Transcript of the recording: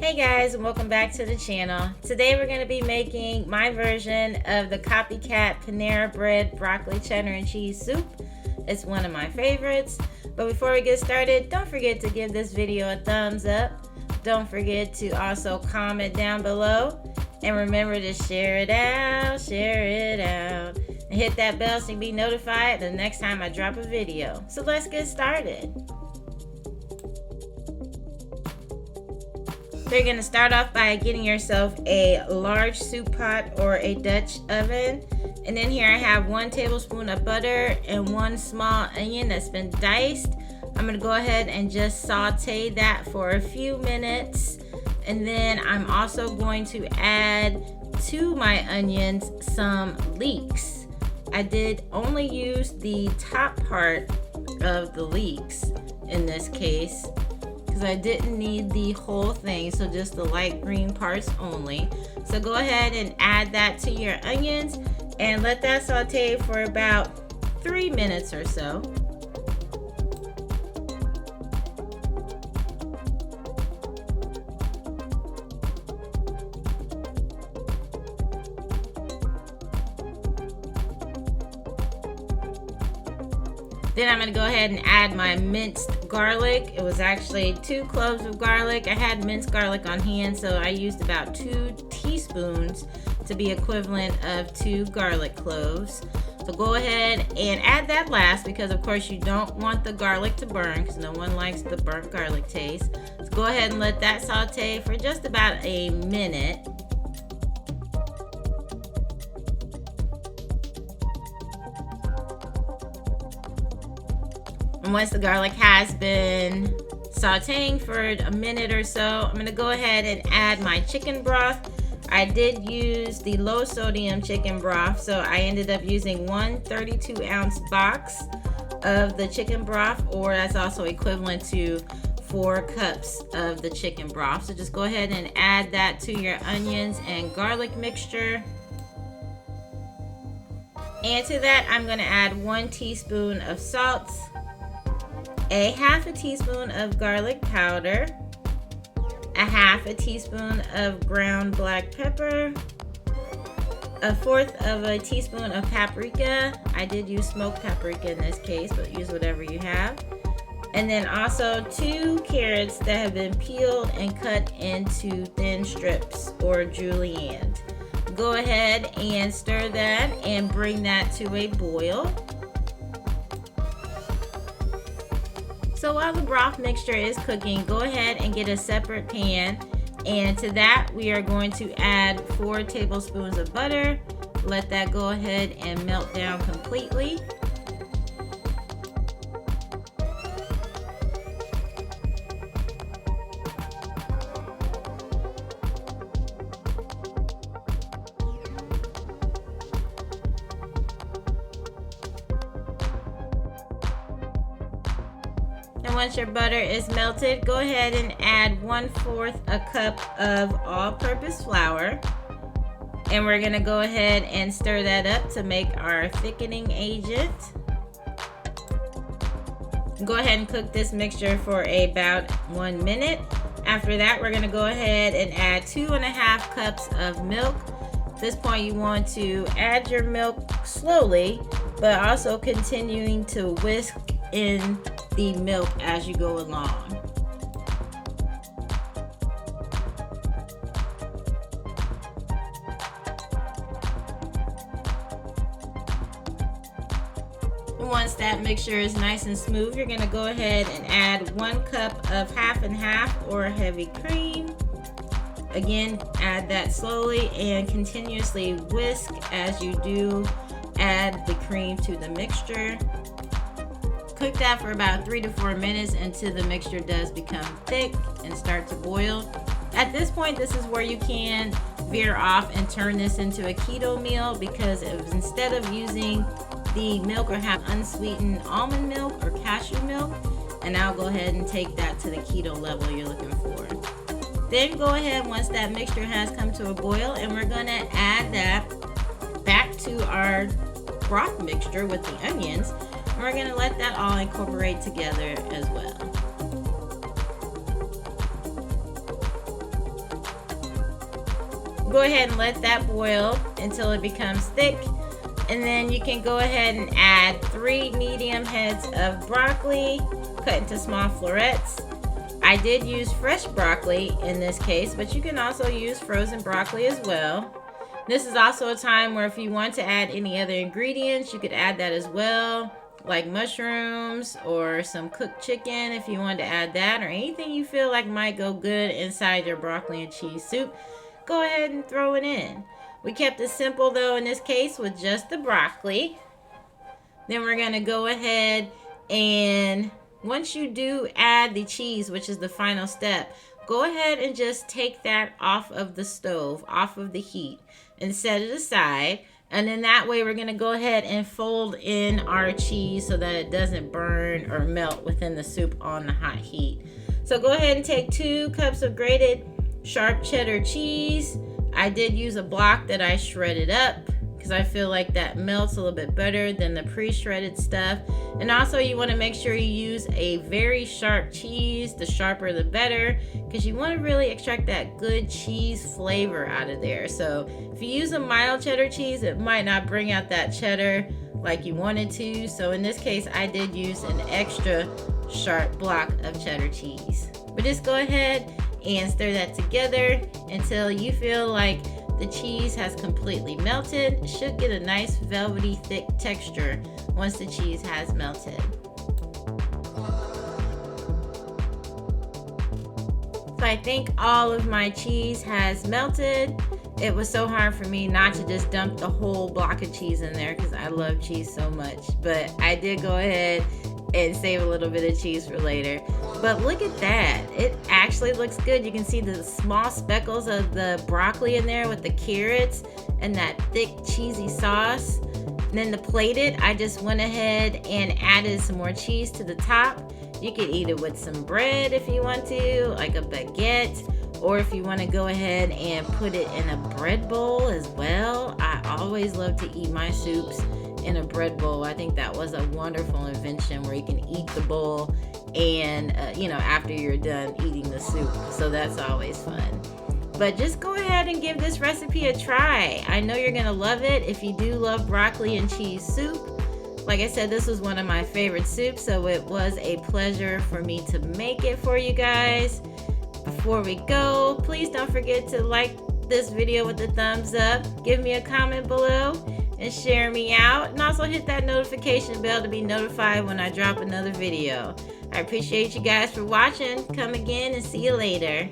Hey guys, and welcome back to the channel. Today we're going to be making my version of the copycat Panera bread broccoli cheddar and cheese soup. It's one of my favorites. But before we get started, don't forget to give this video a thumbs up. Don't forget to also comment down below. And remember to share it out. And hit that bell so you can be notified the next time I drop a video. So let's get started. So you're going to start off by getting yourself a large soup pot or a Dutch oven. And then here I have 1 tablespoon of butter and 1 small onion that's been diced. I'm going to go ahead and just saute that for a few minutes. And then I'm also going to add to my onions some leeks. I did only use the top part of the leeks in this case, because I didn't need the whole thing, so just the light green parts only. So go ahead and add that to your onions and let that saute for about 3 minutes or so. Then I'm going to go ahead and add my minced garlic. It was actually 2 cloves of garlic. I had minced garlic on hand, so I used about 2 teaspoons to be equivalent of 2 garlic cloves. So go ahead and add that last, because of course you don't want the garlic to burn, because no one likes the burnt garlic taste. So go ahead and let that saute for just about a minute. And once the garlic has been sauteing for a minute or so, I'm going to go ahead and add my chicken broth. I did use the low sodium chicken broth, so I ended up using 1 32-ounce box of the chicken broth, or that's also equivalent to 4 cups of the chicken broth. So just go ahead and add that to your onions and garlic mixture. And to that, I'm going to add 1 teaspoon of salt, a half a teaspoon of garlic powder, a half a teaspoon of ground black pepper, a 1/4 of a teaspoon of paprika. I did use smoked paprika in this case, but use whatever you have. And then also 2 carrots that have been peeled and cut into thin strips, or julienned. Go ahead and stir that and bring that to a boil. So while the broth mixture is cooking, go ahead and get a separate pan, and to that we are going to add 4 tablespoons of butter. Let that go ahead and melt down completely. And once your butter is melted, go ahead and add 1/4 a cup of all-purpose flour. And we're gonna go ahead and stir that up to make our thickening agent. Go ahead and cook this mixture for about 1 minute. After that, we're gonna go ahead and add 2½ cups of milk. At this point, you want to add your milk slowly, but also continuing to whisk in the milk as you go along. Once that mixture is nice and smooth, you're going to go ahead and add 1 cup of half and half or heavy cream. Again, add that slowly and continuously whisk as you do add the cream to the mixture. Cook that for about 3 to 4 minutes until the mixture does become thick and start to boil. At this point, this is where you can veer off and turn this into a keto meal, because instead of using the milk or have unsweetened almond milk or cashew milk, and I'll go ahead and take that to the keto level you're looking for. Then go ahead, once that mixture has come to a boil, and we're going to add that back to our broth mixture with the onions. We're going to let that all incorporate together as well. go ahead and let that boil until it becomes thick. And then you can go ahead and add 3 medium heads of broccoli cut into small florets. I did use fresh broccoli in this case, but you can also use frozen broccoli as well. This is also a time where if you want to add any other ingredients, you could add that as well, like mushrooms or some cooked chicken if you want to add that, or anything you feel like might go good inside your broccoli and cheese soup. Go ahead and throw it in. We kept it simple though in this case with just the broccoli. Then we're going to go ahead and once you do add the cheese, which is the final step, go ahead and just take that off of the stove, off of the heat, and set it aside. And then that way we're going to go ahead and fold in our cheese so that it doesn't burn or melt within the soup on the hot heat. So go ahead and take 2 cups of grated sharp cheddar cheese. I did use a block that I shredded up because I feel like that melts a little bit better than the pre-shredded stuff. And also you want to make sure you use a very sharp cheese. The sharper the better, because you want to really extract that good cheese flavor out of there. So if you use a mild cheddar cheese, it might not bring out that cheddar like you wanted to. So in this case, I did use an extra sharp block of cheddar cheese. But just go ahead and stir that together until you feel like the cheese has completely melted. It should get a nice velvety thick texture once the cheese has melted. So I think all of my cheese has melted. It was so hard for me not to just dump the whole block of cheese in there because I love cheese so much. But I did go ahead and save a little bit of cheese for later. But look at that. It actually looks good. You can see the small speckles of the broccoli in there with the carrots and that thick cheesy sauce. And then to plate it, I just went ahead and added some more cheese to the top. You could eat it with some bread if you want to, like a baguette, or if you want to go ahead and put it in a bread bowl as well. I always love to eat my soups in a bread bowl. I think that was a wonderful invention where you can eat the bowl and after you're done eating the soup. So that's always fun. But just go ahead and give this recipe a try. I know you're gonna love it if you do love broccoli and cheese soup. Like I said, this was one of my favorite soups, so it was a pleasure for me to make it for you guys. Before we go, please don't forget to like this video with a thumbs up, give me a comment below, and share me out, and also hit that notification bell to be notified when I drop another video. I appreciate you guys for watching. Come again and see you later.